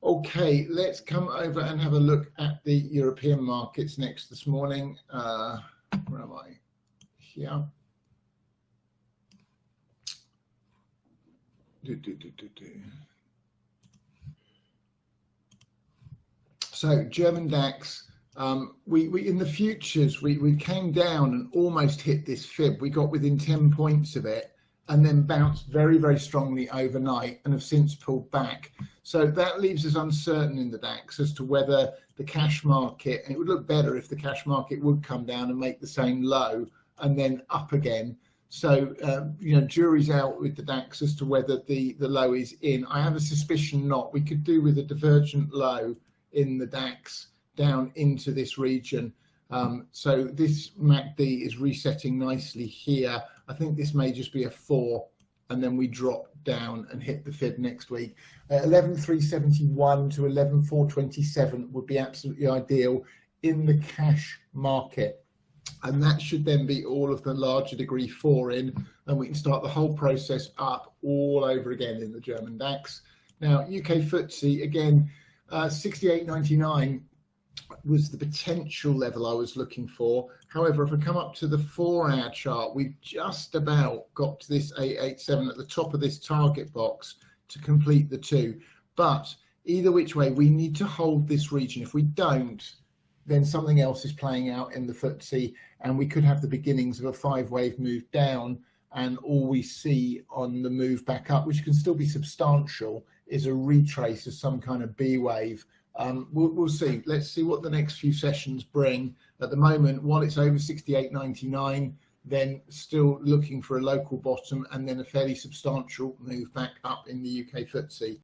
Okay, let's come over and have a look at the European markets next this morning. Where am I? Here. So German DAX, we in the futures, we came down and almost hit this fib. We got within 10 points of it and then bounced very, very strongly overnight and have since pulled back. So that leaves us uncertain in the DAX as to whether the cash market, and it would look better if the cash market would come down and make the same low and then up again. So, jury's out with the DAX as to whether the low is in. I have a suspicion not. We could do with a divergent low in the DAX down into this region. So this MACD is resetting nicely here. I think this may just be a 4 and then we drop down and hit the fib next week. 11,371 to 11,427 would be absolutely ideal in the cash market. And that should then be all of the larger degree 4 in, and we can start the whole process up all over again in the German DAX. Now, UK FTSE, again, 68.99 was the potential level I was looking for. However, if I come up to the 4-hour chart, we've just about got to this 887 at the top of this target box to complete the 2. But either which way, we need to hold this region. If we don't, then something else is playing out in the FTSE, and we could have the beginnings of a 5-wave move down, and all we see on the move back up, which can still be substantial, is a retrace of some kind of B wave. We'll see. Let's see what the next few sessions bring. At the moment, while it's over 68.99, then still looking for a local bottom and then a fairly substantial move back up in the UK FTSE.